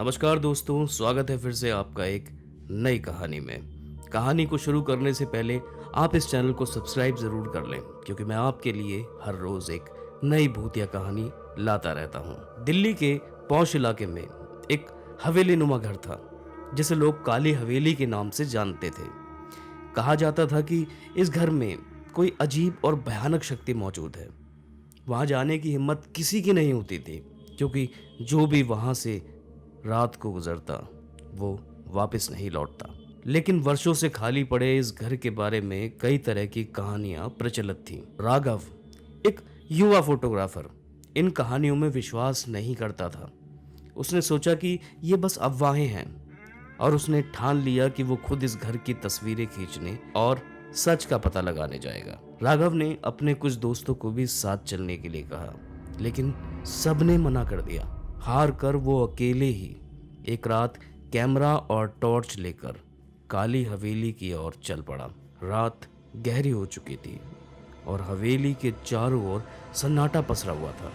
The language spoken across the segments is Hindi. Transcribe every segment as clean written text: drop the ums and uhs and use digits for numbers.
नमस्कार दोस्तों, स्वागत है फिर से आपका एक नई कहानी में। कहानी को शुरू करने से पहले आप इस चैनल को सब्सक्राइब ज़रूर कर लें, क्योंकि मैं आपके लिए हर रोज़ एक नई भूतिया कहानी लाता रहता हूँ। दिल्ली के पौश इलाके में एक हवेली नुमा घर था, जिसे लोग काली हवेली के नाम से जानते थे। कहा जाता था कि इस घर में कोई अजीब और भयानक शक्ति मौजूद है। वहाँ जाने की हिम्मत किसी की नहीं होती थी, क्योंकि जो भी वहाँ से रात को गुजरता वो वापस नहीं लौटता। लेकिन वर्षों से खाली पड़े इस घर के बारे में कई तरह की कहानियां प्रचलित थीं। राघव, एक युवा फोटोग्राफर, इन कहानियों में विश्वास नहीं करता था। उसने सोचा कि ये बस अफवाहें हैं, और उसने ठान लिया कि वो खुद इस घर की तस्वीरें खींचने और सच का पता लगाने जाएगा। राघव ने अपने कुछ दोस्तों को भी साथ चलने के लिए कहा, लेकिन सबने मना कर दिया। हार कर वो अकेले ही एक रात कैमरा और टॉर्च लेकर काली हवेली की ओर चल पड़ा। रात गहरी हो चुकी थी और हवेली के चारों ओर सन्नाटा पसरा हुआ था।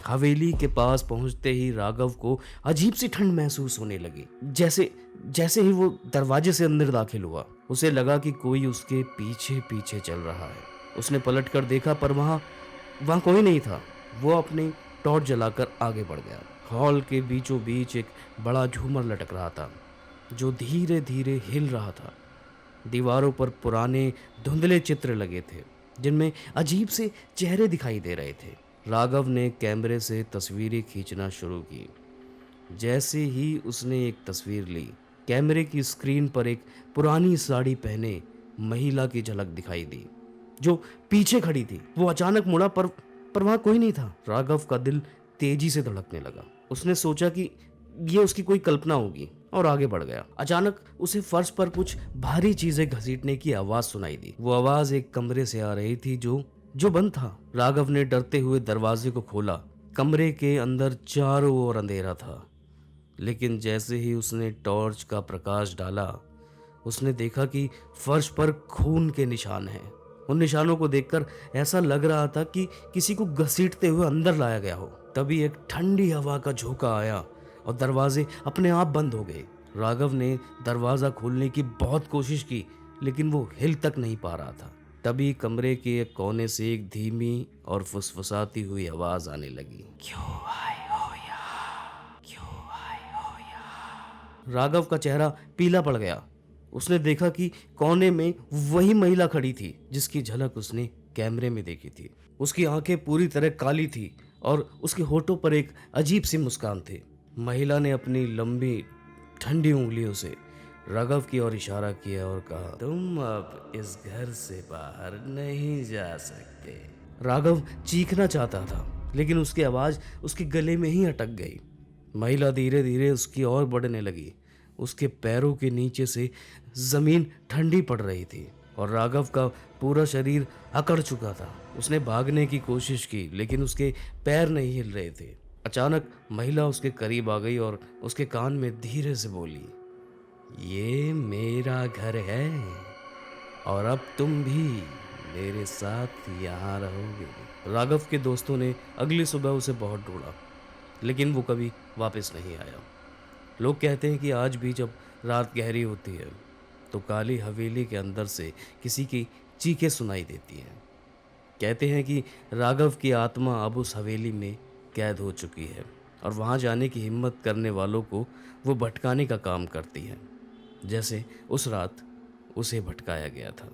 हवेली के पास पहुंचते ही राघव को अजीब सी ठंड महसूस होने लगी। जैसे जैसे ही वो दरवाजे से अंदर दाखिल हुआ, उसे लगा कि कोई उसके पीछे पीछे चल रहा है। उसने पलट कर देखा, पर वहाँ कोई नहीं था। वो अपनी टॉर्च जलाकर आगे बढ़ गया। हॉल के बीचों बीच एक बड़ा झूमर लटक रहा था, जो धीरे धीरे हिल रहा था। दीवारों पर पुराने धुंधले चित्र लगे थे, जिनमें अजीब से चेहरे दिखाई दे रहे थे। राघव ने कैमरे से तस्वीरें खींचना शुरू की। जैसे ही उसने एक तस्वीर ली, कैमरे की स्क्रीन पर एक पुरानी साड़ी पहने महिला की झलक दिखाई दी, जो पीछे खड़ी थी। वो अचानक मुड़ा, पर वहां कोई नहीं था। राघव का दिल तेजी से धड़कने लगा। उसने सोचा कि ये उसकी कोई कल्पना होगी, और आगे बढ़ गया। अचानक उसे फर्श पर कुछ भारी चीजें घसीटने की आवाज सुनाई दी। वो आवाज एक कमरे से आ रही थी जो बंद था। राघव ने डरते हुए दरवाजे को खोला। कमरे के अंदर चारों ओर अंधेरा था, लेकिन जैसे ही उसने टॉर्च का प्रकाश डाला, उसने देखा कि फर्श पर खून के निशान हैं। उन निशानों को देखकर ऐसा लग रहा था कि किसी को घसीटते हुए अंदर लाया गया हो। तभी एक ठंडी हवा का झोंका आया और दरवाजे अपने आप बंद हो गए। राघव ने दरवाजा खोलने की बहुत कोशिश की, लेकिन वो हिल तक नहीं पा रहा था। तभी कमरे के एक कोने से एक धीमी और फुसफुसाती हुई आवाज आने लगी। क्यों आए हो यहाँ? क्यों आए हो यहाँ? राघव का चेहरा पीला पड़ गया। उसने देखा कि कोने में वही महिला खड़ी थी, जिसकी झलक उसने कैमरे में देखी थी। उसकी आंखें पूरी तरह काली थी और उसके होठों पर एक अजीब सी मुस्कान थी। महिला ने अपनी लंबी ठंडी उंगलियों से राघव की ओर इशारा किया और कहा, तुम अब इस घर से बाहर नहीं जा सकते। राघव चीखना चाहता था, लेकिन उसकी आवाज उसके गले में ही अटक गई। महिला धीरे धीरे उसकी ओर बढ़ने लगी। उसके पैरों के नीचे से जमीन ठंडी पड़ रही थी और राघव का पूरा शरीर अकड़ चुका था। उसने भागने की कोशिश की, लेकिन उसके पैर नहीं हिल रहे थे। अचानक महिला उसके करीब आ गई और उसके कान में धीरे से बोली, ये मेरा घर है और अब तुम भी मेरे साथ यहाँ रहोगे। राघव के दोस्तों ने अगली सुबह उसे बहुत ढूंढा, लेकिन वो कभी वापस नहीं आया। लोग कहते हैं कि आज भी जब रात गहरी होती है, तो काली हवेली के अंदर से किसी की चीखें सुनाई देती हैं। कहते हैं कि राघव की आत्मा अब उस हवेली में कैद हो चुकी है, और वहाँ जाने की हिम्मत करने वालों को वो भटकाने का काम करती है, जैसे उस रात उसे भटकाया गया था।